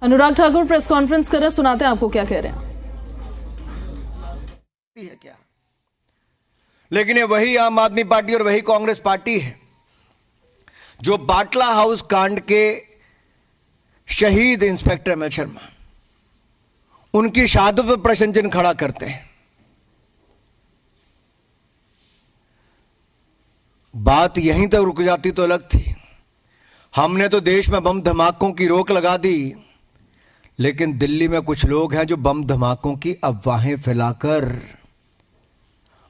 Anurag Thakur press conference कर रहे, सुनाते हैं आपको क्या कह रहे हैं। है क्या, लेकिन ये वही आम आदमी पार्टी और वही कांग्रेस पार्टी है जो बाटला हाउस कांड के शहीद इंस्पेक्टर एमएल शर्मा, उनकी शहादत पर प्रश्न चिन्ह खड़ा करते हैं। बात यहीं तक रुक जाती तो अलग थी। हमने तो देश में बम धमाकों की रोक लगा दी, लेकिन दिल्ली में कुछ लोग हैं जो बम धमाकों की अफवाहें फैलाकर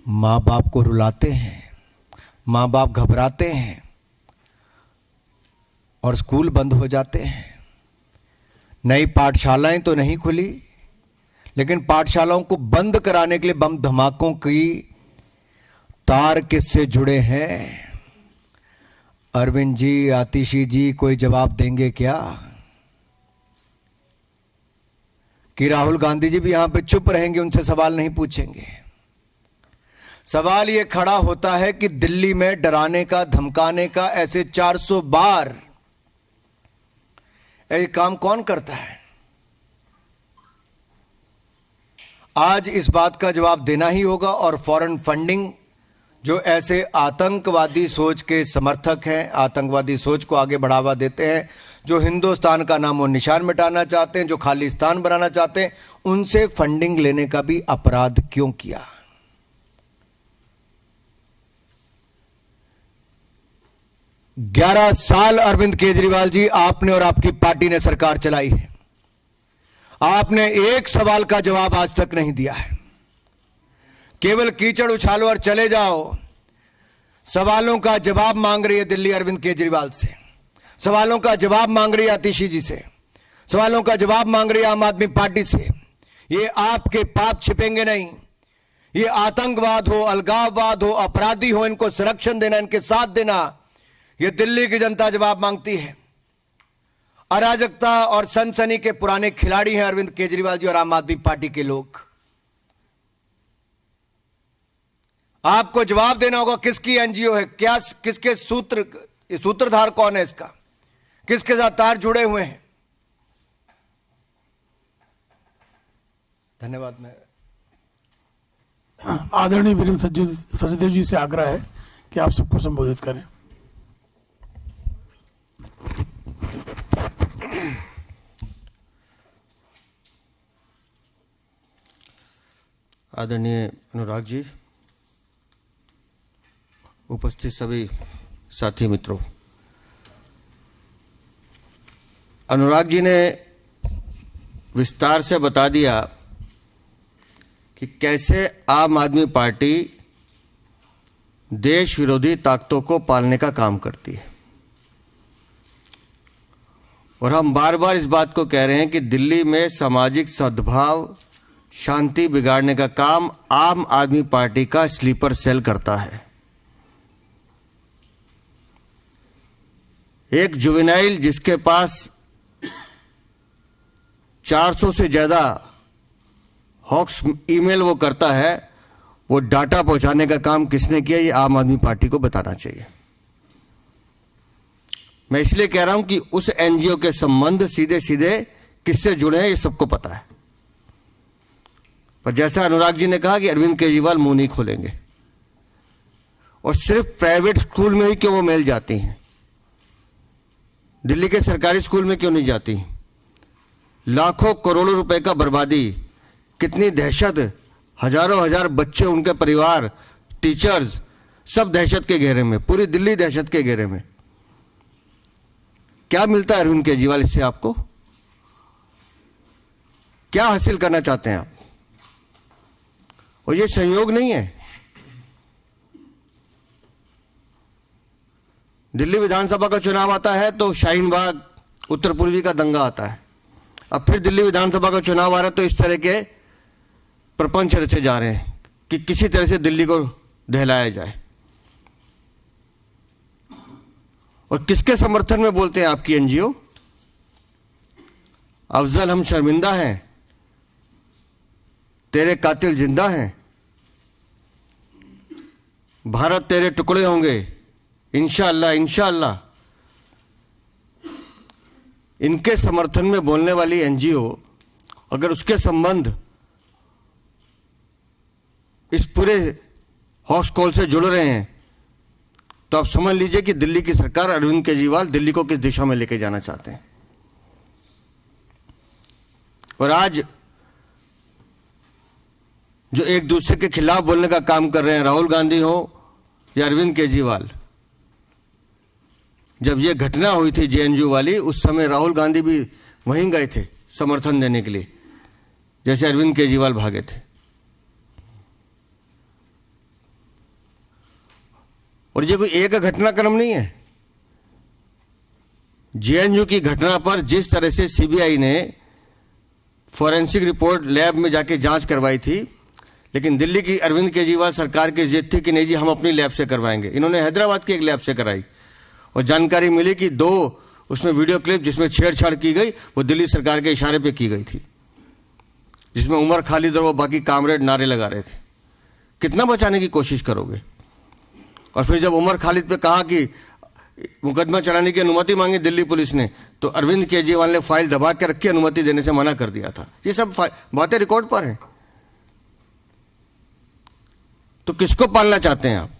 मां बाप को रुलाते हैं, मां बाप घबराते हैं और स्कूल बंद हो जाते हैं। नई पाठशालाएं तो नहीं खुली, लेकिन पाठशालाओं को बंद कराने के लिए बम धमाकों की तार किससे जुड़े हैं? अरविंद जी, आतिशी जी कोई जवाब देंगे क्या? कि राहुल गांधी जी भी यहां पे चुप रहेंगे, उनसे सवाल नहीं पूछेंगे? सवाल यह खड़ा होता है कि दिल्ली में डराने का, धमकाने का ऐसे 400 बार ये काम कौन करता है? आज इस बात का जवाब देना ही होगा। और फॉरेन फंडिंग, जो ऐसे आतंकवादी सोच के समर्थक हैं, आतंकवादी सोच को आगे बढ़ावा देते हैं, जो हिंदुस्तान का नामो निशान मिटाना चाहते हैं, जो खालिस्तान बनाना चाहते हैं, उनसे फंडिंग लेने का भी अपराध क्यों किया? ग्यारह साल अरविंद केजरीवाल जी आपने और आपकी पार्टी ने सरकार चलाई है। आपने एक सवाल का जवाब आज तक नहीं दिया है। केवल कीचड़ उछालो और चले जाओ। सवालों का जवाब मांग रही है दिल्ली अरविंद केजरीवाल से, सवालों का जवाब मांग रही है आतिशी जी से, सवालों का जवाब मांग रही है आम आदमी पार्टी से। ये आपके पाप छिपेंगे नहीं। ये आतंकवाद हो, अलगाववाद हो, अपराधी हो, इनको संरक्षण देना, इनके साथ देना, ये दिल्ली की जनता जवाब मांगती है। अराजकता और सनसनी के पुराने खिलाड़ी हैं अरविंद केजरीवाल जी और आम आदमी पार्टी के लोग। आपको जवाब देना होगा किसकी एनजीओ है, क्या, किसके सूत्रधार कौन है इसका, किसके साथ तार जुड़े हुए हैं। धन्यवाद। मैं आदरणीय वीरेंद्र सचदेव जी से आग्रह है कि आप सबको संबोधित करें। आदरणीय अनुराग जी, उपस्थित सभी साथी मित्रों, अनुराग जी ने विस्तार से बता दिया कि कैसे आम आदमी पार्टी देश विरोधी ताकतों को पालने का काम करती है। और हम बार बार इस बात को कह रहे हैं कि दिल्ली में सामाजिक सद्भाव, शांति बिगाड़ने का काम आम आदमी पार्टी का स्लीपर सेल करता है। एक जुवेनाइल जिसके पास 400 से ज्यादा हॉक्स ईमेल वो करता है, वो डाटा पहुंचाने का काम किसने किया, ये आम आदमी पार्टी को बताना चाहिए। मैं इसलिए कह रहा हूं कि उस एनजीओ के संबंध सीधे सीधे किससे जुड़े हैं ये सबको पता है। पर जैसा अनुराग जी ने कहा कि अरविंद केजरीवाल मुंह नहीं खोलेंगे, और सिर्फ प्राइवेट स्कूल में ही क्यों वो मेल जाती हैं, दिल्ली के सरकारी स्कूल में क्यों नहीं जाती? लाखों करोड़ों रुपए का बर्बादी, कितनी दहशत, हजारों हजार बच्चे, उनके परिवार, टीचर्स, सब दहशत के घेरे में, पूरी दिल्ली दहशत के घेरे में। क्या मिलता है अरविंद केजरीवाल इससे? आपको क्या हासिल करना चाहते हैं आप? और ये संयोग नहीं है। दिल्ली विधानसभा का चुनाव आता है तो शाहीन बाग, उत्तर पूर्वी का दंगा आता है। अब फिर दिल्ली विधानसभा का चुनाव आ रहा है तो इस तरह के प्रपंच रचे जा रहे हैं कि किसी तरह से दिल्ली को दहलाया जाए। और किसके समर्थन में बोलते हैं आपकी एनजीओ? अफजल हम शर्मिंदा हैं, तेरे कातिल जिंदा हैं, भारत तेरे टुकड़े होंगे, इंशाअल्लाह इंशाअल्लाह। इनके समर्थन में बोलने वाली एनजीओ अगर उसके संबंध इस पूरे हॉक्स कॉल से जुड़ रहे हैं तो आप समझ लीजिए कि दिल्ली की सरकार, अरविंद केजरीवाल दिल्ली को किस दिशा में लेके जाना चाहते हैं। और आज जो एक दूसरे के खिलाफ बोलने का काम कर रहे हैं, राहुल गांधी हो या अरविंद केजरीवाल, जब ये घटना हुई थी जेएनयू वाली, उस समय राहुल गांधी भी वहीं गए थे समर्थन देने के लिए, जैसे अरविंद केजरीवाल भागे थे। और ये कोई एक घटनाक्रम नहीं है। जेएनयू की घटना पर जिस तरह से सीबीआई ने फॉरेंसिक रिपोर्ट लैब में जाके जांच करवाई थी, लेकिन दिल्ली की अरविंद केजरीवाल सरकार की जिद थी कि नहीं जी हम अपनी लैब से करवाएंगे। इन्होंने हैदराबाद की एक लैब से कराई और जानकारी मिली कि 2 उसमें वीडियो क्लिप जिसमें छेड़छाड़ की गई वो दिल्ली सरकार के इशारे पे की गई थी, जिसमें उमर खालिद और वो बाकी कामरेड नारे लगा रहे थे। कितना बचाने की कोशिश करोगे? और फिर जब उमर खालिद पे कहा कि मुकदमा चलाने की अनुमति मांगी दिल्ली पुलिस ने, तो अरविंद केजरीवाल ने फाइल दबा के रखी, अनुमति देने से मना कर दिया था। ये सब बातें रिकॉर्ड पर हैं। तो किसको पालना चाहते हैं आप?